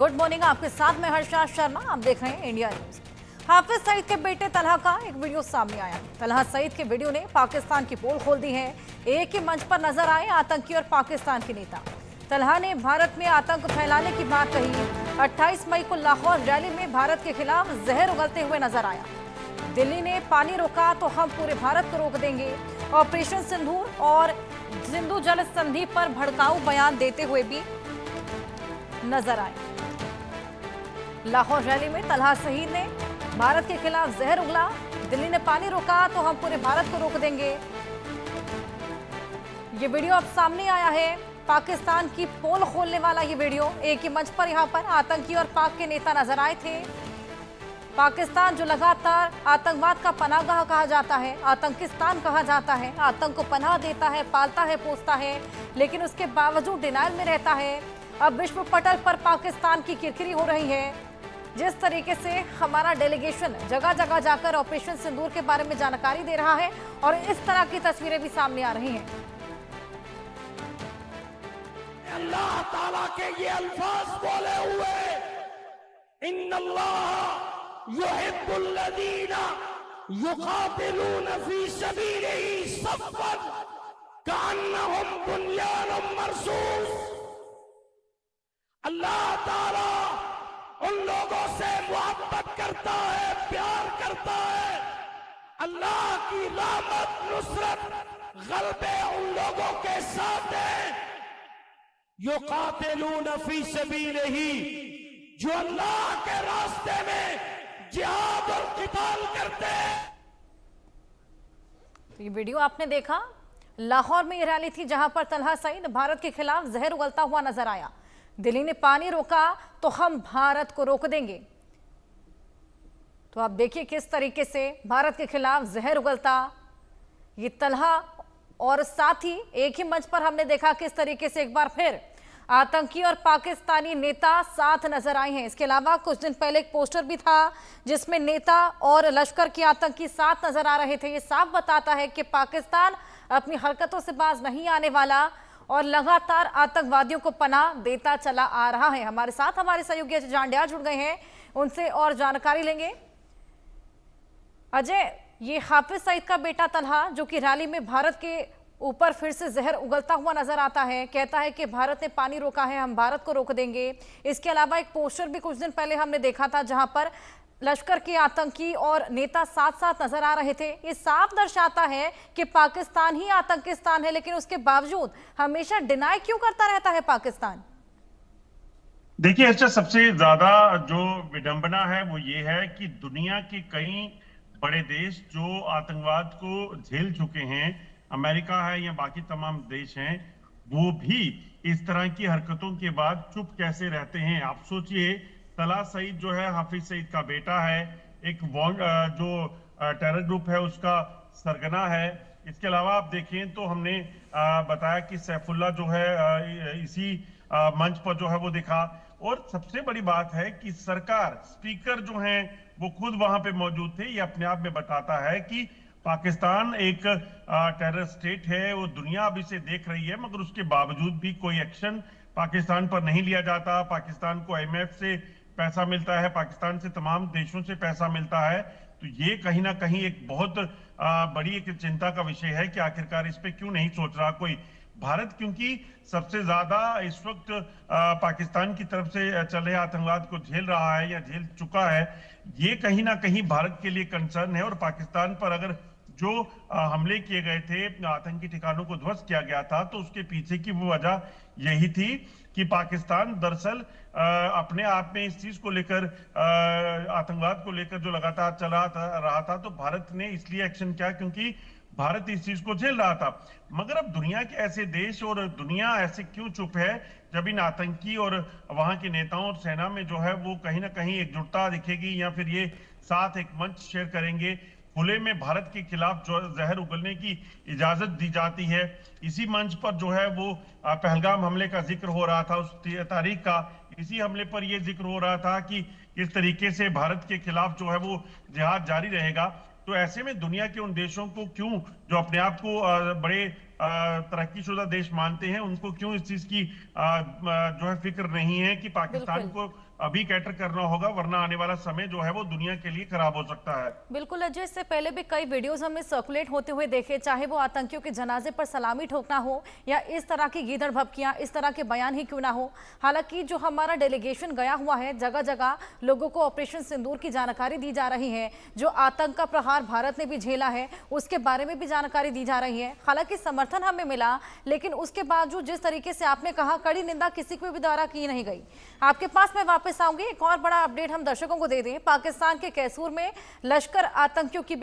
Good morning, आपके साथ मैं हर्षा शर्मा। आप देख रहे हैं इंडिया न्यूज। हाफिज सईद के बेटे तलहा का एक वीडियो सामने आया। तलहा सईद के वीडियो ने पाकिस्तान की पोल खोल दी है। एक ही मंच पर नजर आए आतंकी और पाकिस्तान के नेता। तलहा ने भारत में आतंक फैलाने की बात कही। 28 मई को लाहौर रैली में भारत के खिलाफ जहर उगलते हुए नजर आया। दिल्ली ने पानी रोका तो हम पूरे भारत को रोक देंगे। ऑपरेशन सिंदूर और सिंधु जल संधि पर भड़काऊ बयान देते हुए भी नजर आए। लाहौर रैली में तलहा सईद ने भारत के खिलाफ जहर उगला। दिल्ली ने पानी रोका तो हम पूरे भारत को रोक देंगे। ये वीडियो अब सामने आया है। पाकिस्तान की पोल खोलने वाला ये वीडियो। एक ही मंच पर यहां पर आतंकी और पाक के नेता नजर आए थे। पाकिस्तान जो लगातार आतंकवाद का पनाहगाह कहा जाता है, आतंकिस्तान कहा जाता है, आतंक को पनाह देता है, पालता है, पोसता है, लेकिन उसके बावजूद डिनायल में रहता है। अब विश्व पटल पर पाकिस्तान की किरकिरी हो रही है। जिस तरीके से हमारा डेलीगेशन जगह जगह जाकर ऑपरेशन सिंदूर के बारे में जानकारी दे रहा है और इस तरह की तस्वीरें भी सामने आ रही हैं। अल्लाह ताला के ये अल्फाज बोले हुए, इन्नल्लाह युहिब्बुल लदीना युकातिलूना फी सबीलिही सफ़्फ़न कअन्नहुम बुन्यानुम मरसूस। अल्लाह ताला उन लोगों से मोहब्बत करता है, प्यार करता है। अल्लाह की रहमत, नुसरत, गलबे उन लोगों के साथ है युकातिलूना फी सबीलिही, जो अल्लाह के रास्ते में जिहाद और क़िताल करते हैं। तो ये वीडियो आपने देखा। लाहौर में ये रैली थी जहां पर तलहा सईद भारत के खिलाफ जहर उगलता हुआ नजर आया। दिल्ली ने पानी रोका तो हम भारत को रोक देंगे। तो आप देखिए किस तरीके से भारत के खिलाफ जहर उगलता ये तलहा, और साथ ही एक ही मंच पर हमने देखा किस तरीके से एक बार फिर आतंकी और पाकिस्तानी नेता साथ नजर आए हैं। इसके अलावा कुछ दिन पहले एक पोस्टर भी था जिसमें नेता और लश्कर के आतंकी साथ नजर आ रहे थे। ये साफ बताता है कि पाकिस्तान अपनी हरकतों से बाज नहीं आने वाला और लगातार आतंकवादियों को पनाह देता चला आ रहा है। हमारे साथ हमारे सहयोगी अजय जांडिया जुड़ गए हैं, उनसे और जानकारी लेंगे। अजय, ये हाफिज सईद का बेटा तलहा जो कि रैली में भारत के ऊपर फिर से जहर उगलता हुआ नजर आता है, कहता है कि भारत ने पानी रोका है, हम भारत को रोक देंगे। इसके अलावा एक पोस्टर भी कुछ दिन पहले हमने देखा था जहां पर लश्कर के आतंकी और नेता साथ साथ नजर आ रहे थे। ये साफ दर्शाता है कि पाकिस्तान ही आतंकिस्तान है, लेकिन उसके बावजूद हमेशा डिनाई क्यों करता रहता है पाकिस्तान? देखिए, इससे सबसे ज्यादा जो विडंबना है वो ये है कि दुनिया के कई बड़े देश जो आतंकवाद को झेल चुके हैं, अमेरिका है या बाकी तमाम देश हैं, वो भी इस तरह की हरकतों के बाद चुप कैसे रहते हैं। आप सोचिए, तलहा सईद जो है हाफिज सईद का बेटा है, एक जो टेरर ग्रुप है उसका सरगना है। इसके अलावा आप देखें तो हमने बताया कि सैफुल्ला जो है इसी मंच पर जो है वो दिखा। और सबसे बड़ी बात है कि सरकार, स्पीकर जो हैं वो खुद वहां पे मौजूद थे। ये अपने आप में बताता है कि पाकिस्तान एक टेरर स्टेट है, वो दुनिया अब इसे देख रही है, मगर उसके बावजूद भी कोई एक्शन पाकिस्तान पर नहीं लिया जाता। पाकिस्तान को IMF से पैसा मिलता है, पाकिस्तान से तमाम देशों से पैसा मिलता है। तो ये कहीं ना कहीं एक बहुत बड़ी एक चिंता का विषय है कि आखिरकार इस पे क्यों नहीं सोच रहा कोई भारत, क्योंकि सबसे ज्यादा इस वक्त पाकिस्तान की तरफ से चल रहे आतंकवाद को झेल रहा है या झेल चुका है। ये कहीं ना कहीं भारत के लिए कंसर्न है। और पाकिस्तान पर अगर जो हमले किए गए थे, आतंकी ठिकानों को ध्वस्त किया गया था, तो उसके पीछे की वो वजह यही थी कि पाकिस्तान दरअसल अपने आप में इस चीज को लेकर, आतंकवाद को लेकर जो लगातार चला रहा था, तो भारत ने इसलिए एक्शन किया क्योंकि भारत इस चीज को झेल रहा था। मगर अब दुनिया के ऐसे देश और दुनिया ऐसे क्यों चुप है जब इन आतंकी और वहां के नेताओं और सेना में जो है वो कहीं ना कहीं एकजुटता दिखेगी या फिर ये साथ एक मंच शेयर करेंगे, खुले में भारत के खिलाफ जो जहर उगलने की इजाजत दी जाती है। इसी मंच पर जो है वो पहलगाम हमले का जिक्र हो रहा था, उस तारीख का। इसी हमले पर यह जिक्र हो रहा था कि किस तरीके से भारत के खिलाफ जो है वो जिहाद जारी रहेगा। तो ऐसे में दुनिया के उन देशों को क्यों, जो अपने आप को बड़े तरक्कीशुदा देश मानते हैं, उनको क्यों इस चीज की जो है फिक्र नहीं है कि पाकिस्तान को अभी कैटर करना होगा, वरना आने वाला समय जो है वो दुनिया के लिए खराब हो सकता है। बिल्कुल अजय, इससे पहले भी कई वीडियोस हमें सर्कुलेट होते हुए देखे, चाहे वो आतंकियों के जनाजे पर सलामी ठोकना हो या इस तरह की गीदड़ भभकियां, इस तरह के बयान ही क्यों ना हो। हालांकि जो हमारा डेलीगेशन गया हुआ है, जगह जगह लोगों को ऑपरेशन सिंदूर की जानकारी दी जा रही है, जो आतंक का प्रहार भारत ने भी झेला है उसके बारे में भी जानकारी दी जा रही है। हालांकि समर्थन हमें मिला, लेकिन उसके बावजूद जिस तरीके से आपने कहा, कड़ी निंदा किसी को भी द्वारा की नहीं गई। आपके पास मैं वापस आऊंगी। एक और बड़ा अपडेट हम दर्शकों को दे दें। पाकिस्तान के कैसूर में लश्कर आतंकियों की